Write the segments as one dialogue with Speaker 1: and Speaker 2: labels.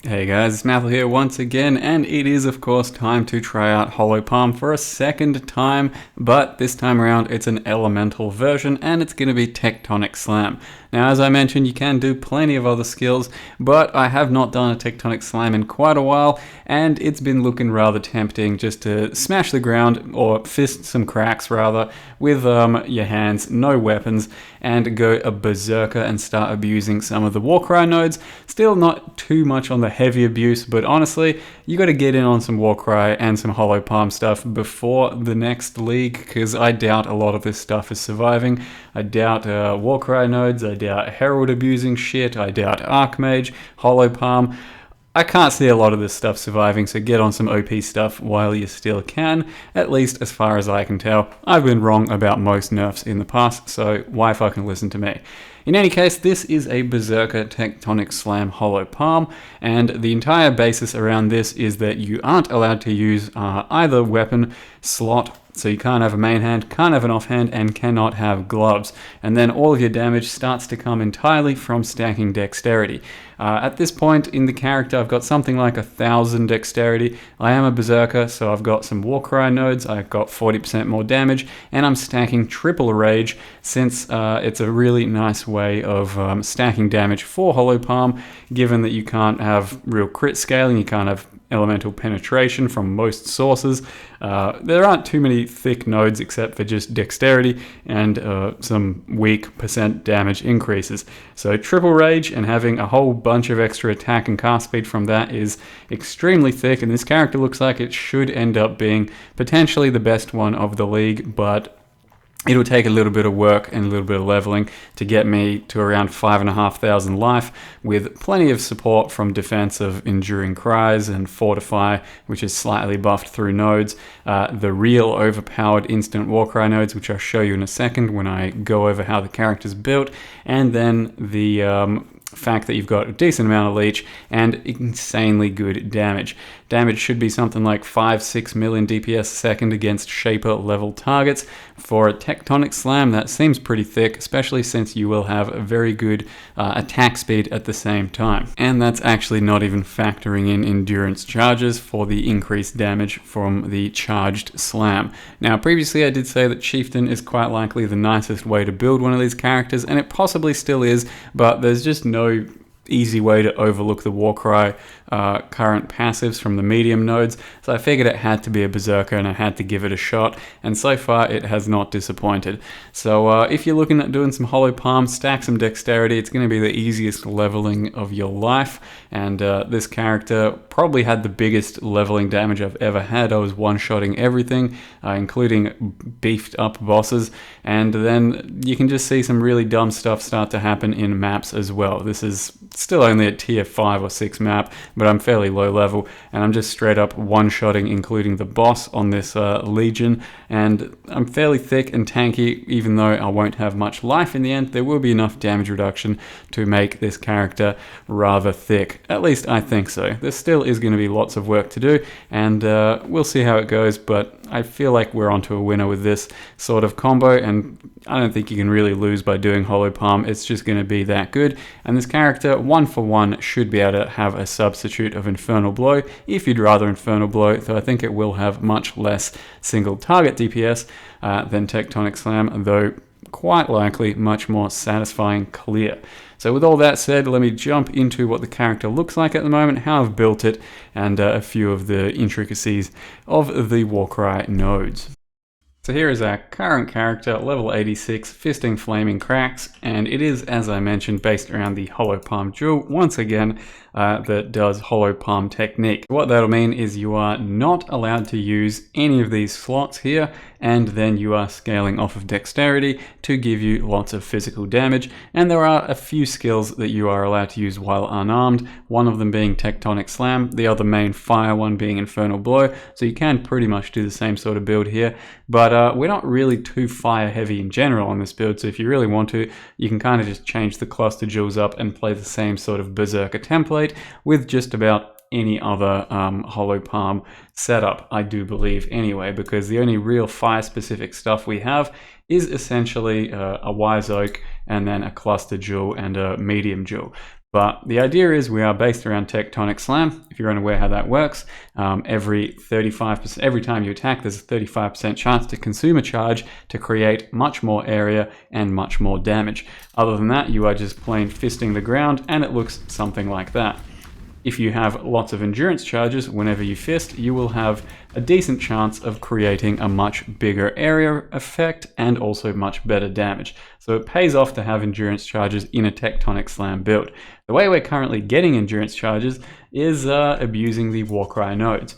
Speaker 1: Hey guys, it's Mathel here once again, and it is of course time to try out Hollow Palm for a second time, but this time around it's an elemental version and it's going to be Tectonic Slam. Now as I mentioned, you can do plenty of other skills, but I have not done a Tectonic Slam in quite a while, and it's been looking rather tempting just to smash the ground, or fist some cracks rather, with your hands, no weapons, and go a Berserker and start abusing some of the Warcry nodes. Still not too much on the heavy abuse, but honestly, you got to get in on some Warcry and some Hollow Palm stuff before the next league, because I doubt a lot of this stuff is surviving. I doubt Warcry nodes, I doubt Herald abusing shit, I doubt Archmage, Hollow Palm. I can't see a lot of this stuff surviving, so get on some OP stuff while you still can, at least as far as I can tell. I've been wrong about most nerfs in the past, so why fucking listen to me? In any case, this is a Berserker Tectonic Slam Hollow Palm, and the entire basis around this is that you aren't allowed to use either weapon slot. So you can't have a main hand, can't have an offhand, and cannot have gloves. And then all of your damage starts to come entirely from stacking dexterity. At this point in the character, I've got something like 1,000 dexterity. I am a Berserker, so I've got some Warcry nodes, I've got 40% more damage, and I'm stacking triple rage, since it's a really nice way of stacking damage for Hollow Palm, given that you can't have real crit scaling, you can't have elemental penetration from most sources. There aren't too many thick nodes except for just dexterity and some weak percent damage increases. So triple rage and having a whole bunch of extra attack and cast speed from that is extremely thick, and this character looks like it should end up being potentially the best one of the league, but it'll take a little bit of work and a little bit of leveling to get me to around 5,500 life, with plenty of support from defense of Enduring Cries and Fortify, which is slightly buffed through nodes, the real overpowered instant Warcry nodes, which I'll show you in a second when I go over how the character's built, and then the fact that you've got a decent amount of leech and insanely good damage. Damage should be something like 5-6 million DPS a second against Shaper level targets. For a Tectonic Slam, that seems pretty thick, especially since you will have a very good attack speed at the same time. And that's actually not even factoring in endurance charges for the increased damage from the charged slam. Now, previously I did say that Chieftain is quite likely the nicest way to build one of these characters, and it possibly still is, but there's just no easy way to overlook the Warcry current passives from the medium nodes, so I figured it had to be a Berserker and I had to give it a shot, and so far it has not disappointed. So if you're looking at doing some Hollow Palm, stack some dexterity, it's going to be the easiest leveling of your life, and this character probably had the biggest leveling damage I've ever had. I was one-shotting everything, including beefed up bosses, and then you can just see some really dumb stuff start to happen in maps as well. This is still only a tier 5 or 6 map, but I'm fairly low level, and I'm just straight up one-shotting including the boss on this Legion, and I'm fairly thick and tanky. Even though I won't have much life in the end, there will be enough damage reduction to make this character rather thick. At least I think so. There still is going to be lots of work to do, and we'll see how it goes, but I feel like we're onto a winner with this sort of combo, and I don't think you can really lose by doing Hollow Palm. It's just going to be that good, and this character, 1-for-1, should be able to have a substitute of Infernal Blow, if you'd rather Infernal Blow, though I think it will have much less single target DPS than Tectonic Slam, though quite likely much more satisfying clear. So with all that said, let me jump into what the character looks like at the moment, how I've built it, and a few of the intricacies of the Warcry nodes. So here is our current character, level 86, fisting flaming cracks, and it is, as I mentioned, based around the Hollow Palm jewel, once again, that does Hollow Palm technique. What that'll mean is you are not allowed to use any of these slots here, and then you are scaling off of dexterity to give you lots of physical damage, and there are a few skills that you are allowed to use while unarmed, one of them being Tectonic Slam, the other main fire one being Infernal Blow, so you can pretty much do the same sort of build here, but we're not really too fire heavy in general on this build, so if you really want to, you can kind of just change the cluster jewels up and play the same sort of Berserker template with just about any other Hollow Palm setup, I do believe anyway, because the only real fire specific stuff we have is essentially a Wise Oak and then a Cluster Jewel and a Medium Jewel. But the idea is we are based around Tectonic Slam. If you're unaware how that works, every time you attack, there's a 35% chance to consume a charge to create much more area and much more damage. Other than that, you are just plain fisting the ground, and it looks something like that. If you have lots of endurance charges, whenever you fist, you will have a decent chance of creating a much bigger area effect and also much better damage. So it pays off to have endurance charges in a Tectonic Slam build. The way we're currently getting endurance charges is abusing the Warcry nodes.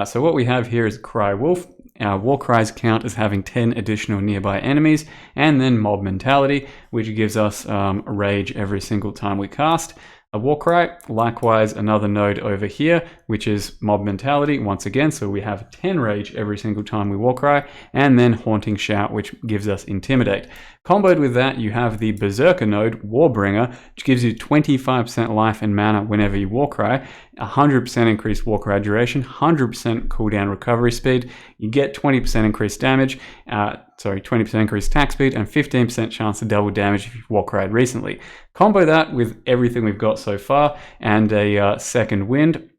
Speaker 1: So what we have here is Cry Wolf. Our Warcries count as having 10 additional nearby enemies, and then Mob Mentality, which gives us rage every single time we cast. A Warcry, likewise another node over here, which is Mob Mentality once again, so we have 10 rage every single time we Warcry, and then Haunting Shout, which gives us Intimidate. Comboed with that, you have the Berserker node, Warbringer, which gives you 25% life and mana whenever you Warcry, 100% increased Warcry duration, 100% cooldown recovery speed, you get 20% increased damage, 20% increased attack speed, and 15% chance to double damage if you've Warcried recently. Combo that with everything we've got so far, and a second wind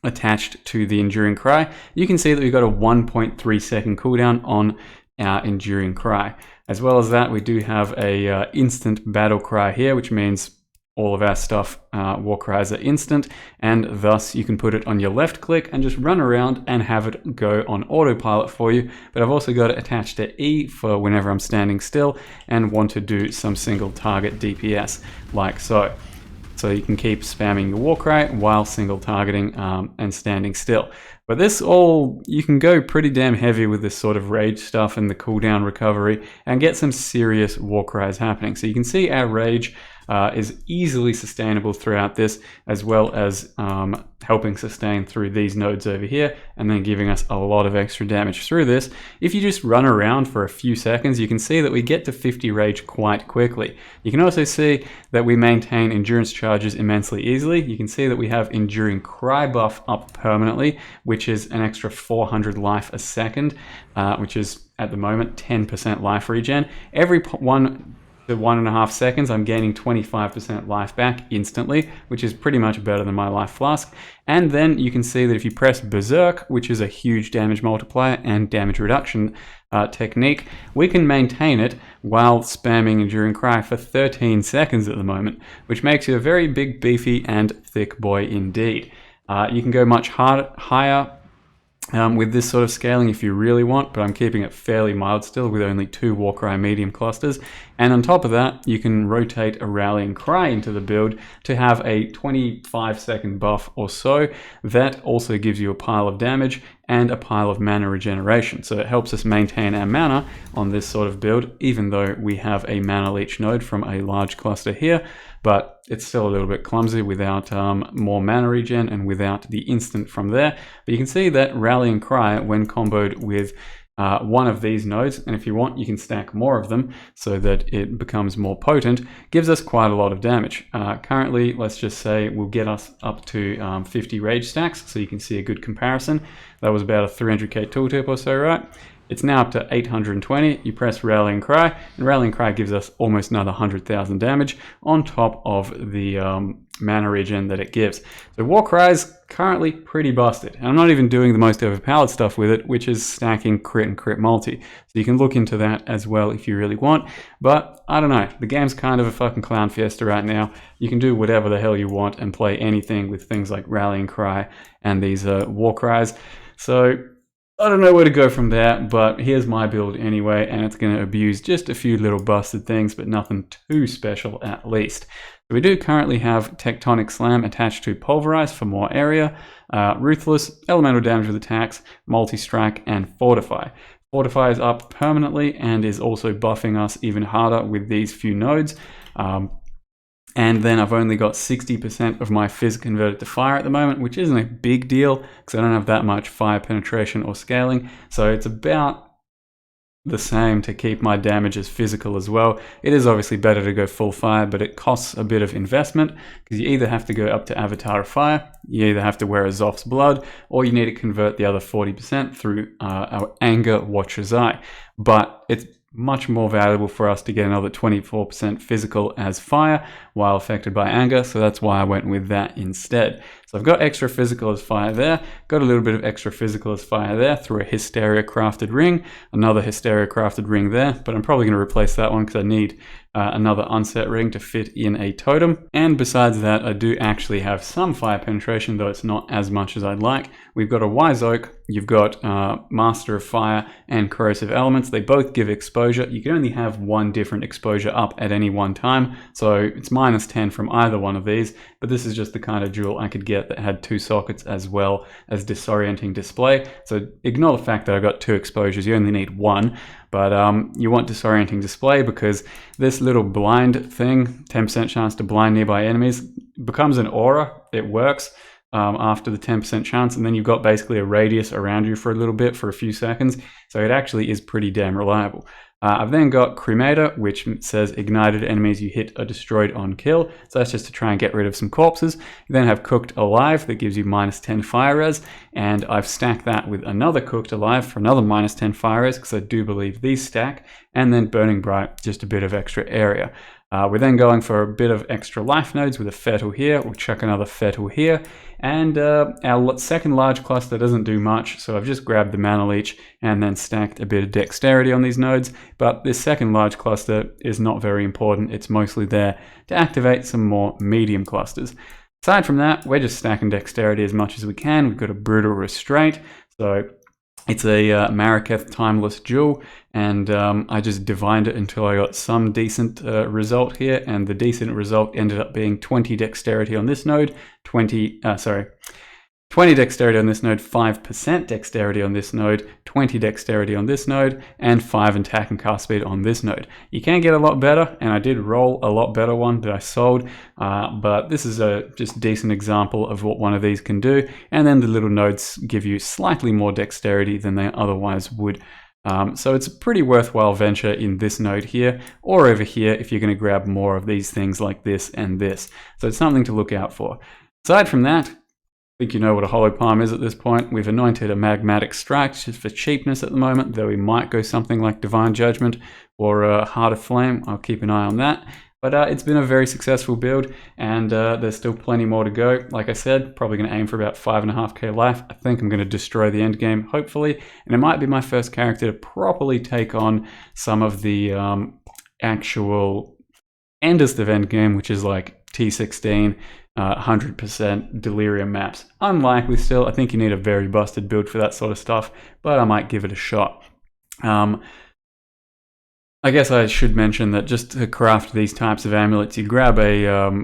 Speaker 1: attached to the Enduring Cry, you can see that we've got a 1.3 second cooldown on our Enduring Cry. As well as that, we do have a instant battle cry here, which means all of our stuff Warcries are instant, and thus you can put it on your left click and just run around and have it go on autopilot for you. But I've also got it attached to E for whenever I'm standing still and want to do some single target DPS, like so. So you can keep spamming your Warcry while single targeting and standing still. But you can go pretty damn heavy with this sort of rage stuff and the cooldown recovery and get some serious Warcries happening. So you can see our rage is easily sustainable throughout this, as well as helping sustain through these nodes over here, and then giving us a lot of extra damage through this. If you just run around for a few seconds, you can see that we get to 50 rage quite quickly. You can also see that we maintain endurance charges immensely easily. You can see that we have Enduring Cry buff up permanently, which is an extra 400 life a second, which is at the moment 10% life regen. Every 1 to 1.5 seconds, I'm gaining 25% life back instantly, which is pretty much better than my life flask. And then you can see that if you press Berserk, which is a huge damage multiplier and damage reduction technique, we can maintain it while spamming Enduring Cry for 13 seconds at the moment, which makes you a very big, beefy, and thick boy indeed. You can go much higher with this sort of scaling if you really want, but I'm keeping it fairly mild still with only 2 Warcry medium clusters. And on top of that, you can rotate a Rallying Cry into the build to have a 25-second buff or so. That also gives you a pile of damage and a pile of mana regeneration. So it helps us maintain our mana on this sort of build, even though we have a mana leech node from a large cluster here. But it's still a little bit clumsy without more mana regen and without the instant from there. But you can see that Rallying Cry, when comboed with one of these nodes, and if you want you can stack more of them so that it becomes more potent, gives us quite a lot of damage. Currently, let's just say we'll get us up to 50 rage stacks, so you can see a good comparison. That was about a 300k tooltip or so, right? It's now up to 820. You press Rallying Cry, and Rallying Cry gives us almost another 100,000 damage on top of the mana regen that it gives. So Warcry is currently pretty busted, and I'm not even doing the most overpowered stuff with it, which is stacking crit and crit multi. So you can look into that as well if you really want, but I don't know, the game's kind of a fucking clown fiesta right now. You can do whatever the hell you want and play anything with things like Rallying Cry and these Warcries. So I don't know where to go from there, but here's my build anyway, and it's going to abuse just a few little busted things, but nothing too special at least. So we do currently have Tectonic Slam attached to Pulverize for more area, Ruthless, Elemental Damage with Attacks, Multi-Strike, and Fortify. Fortify is up permanently and is also buffing us even harder with these few nodes. And then I've only got 60% of my Fizz converted to fire at the moment, which isn't a big deal because I don't have that much fire penetration or scaling. So it's about the same to keep my damage as physical as well. It is obviously better to go full fire, but it costs a bit of investment because you either have to go up to Avatar of Fire, you either have to wear a Zoph's Blood, or you need to convert the other 40% through our Anger Watcher's Eye. But it's much more valuable for us to get another 24% physical as fire while affected by anger, so that's why I went with that instead. So I've got extra physical as fire there, got a little bit of extra physical as fire there through a Hysteria crafted ring, another Hysteria crafted ring there, but I'm probably going to replace that one because I need another unset ring to fit in a totem. And besides that, I do actually have some fire penetration, though it's not as much as I'd like. We've got a Wise Oak, you've got Master of Fire and Corrosive Elements. They both give exposure. You can only have one different exposure up at any one time, so it's -10 from either one of these, but this is just the kind of jewel I could get that had 2 sockets as well as Disorienting Display. So ignore the fact that I got 2 exposures, you only need 1. But you want Disorienting Display because this little blind thing, 10% chance to blind nearby enemies, becomes an aura. It works after the 10% chance, and then you've got basically a radius around you for a little bit, for a few seconds. So it actually is pretty damn reliable. I've then got Cremator, which says ignited enemies you hit are destroyed on kill. So that's just to try and get rid of some corpses. You then have Cooked Alive that gives you -10 fire res, and I've stacked that with another Cooked Alive for another -10 fire res because I do believe these stack, and then Burning Bright, just a bit of extra area. We're then going for a bit of extra life nodes with a Fettle here. We'll chuck another Fettle here. And our second large cluster doesn't do much, so I've just grabbed the Mana Leech and then stacked a bit of Dexterity on these nodes. But this second large cluster is not very important. It's mostly there to activate some more medium clusters. Aside from that, we're just stacking Dexterity as much as we can. We've got a Brutal Restraint, so it's a Maraketh Timeless Jewel, and I just divined it until I got some decent result here, and the decent result ended up being 20 Dexterity on this node, 20 Dexterity on this node, 5% Dexterity on this node, 20 Dexterity on this node, and 5 attack and cast speed on this node. You can get a lot better, and I did roll a lot better one that I sold, but this is a just decent example of what one of these can do, and then the little nodes give you slightly more Dexterity than they otherwise would. So it's a pretty worthwhile venture in this node here, or over here if you're going to grab more of these things like this and this. So it's something to look out for. Aside from that, I think you know what a Hollow Palm is at this point. We've anointed a Magmatic Strike just for cheapness at the moment, though we might go something like Divine Judgment or Heart of Flame. I'll keep an eye on that. But it's been a very successful build, and there's still plenty more to go. Like I said, probably going to aim for about 5.5k life. I think I'm going to destroy the end game, hopefully, and it might be my first character to properly take on some of the actual endest of end game, which is like T16, 100% Delirium maps. Unlikely still. I think you need a very busted build for that sort of stuff, but I might give it a shot. I guess I should mention that just to craft these types of amulets, you grab a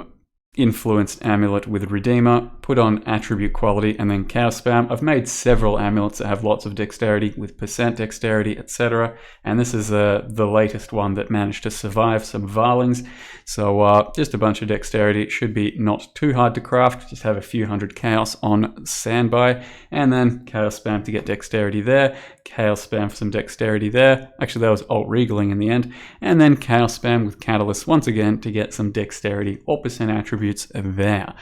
Speaker 1: influenced amulet with Redeemer, put on attribute quality, and then Chaos Spam. I've made several amulets that have lots of dexterity with % dexterity, etc. And this is the latest one that managed to survive some Varlings. So just a bunch of dexterity. It should be not too hard to craft. Just have a few hundred chaos on standby, and then Chaos Spam to get dexterity there. Chaos Spam for some dexterity there. Actually, that was alt regaling in the end. And then Chaos Spam with Catalyst once again to get some dexterity or % attributes there.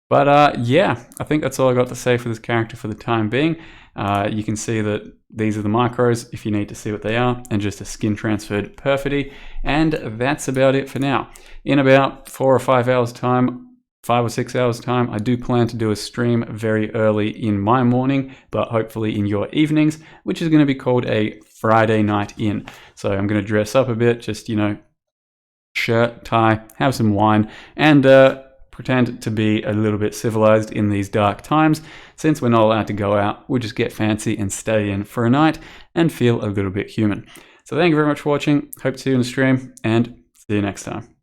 Speaker 1: But yeah, I think that's all I got to say for this character for the time being. You can see that these are the micros if you need to see what they are, and just a skin transferred Perfidy. And that's about it for now. In about 4 or 5 hours time, 5 or 6 hours time, I do plan to do a stream very early in my morning, but hopefully in your evenings, which is going to be called a Friday Night In. So I'm going to dress up a bit, just, you know, shirt, tie, have some wine, and pretend to be a little bit civilized in these dark times. Since we're not allowed to go out, we'll just get fancy and stay in for a night and feel a little bit human. So thank you very much for watching. Hope to see you in the stream, and see you next time.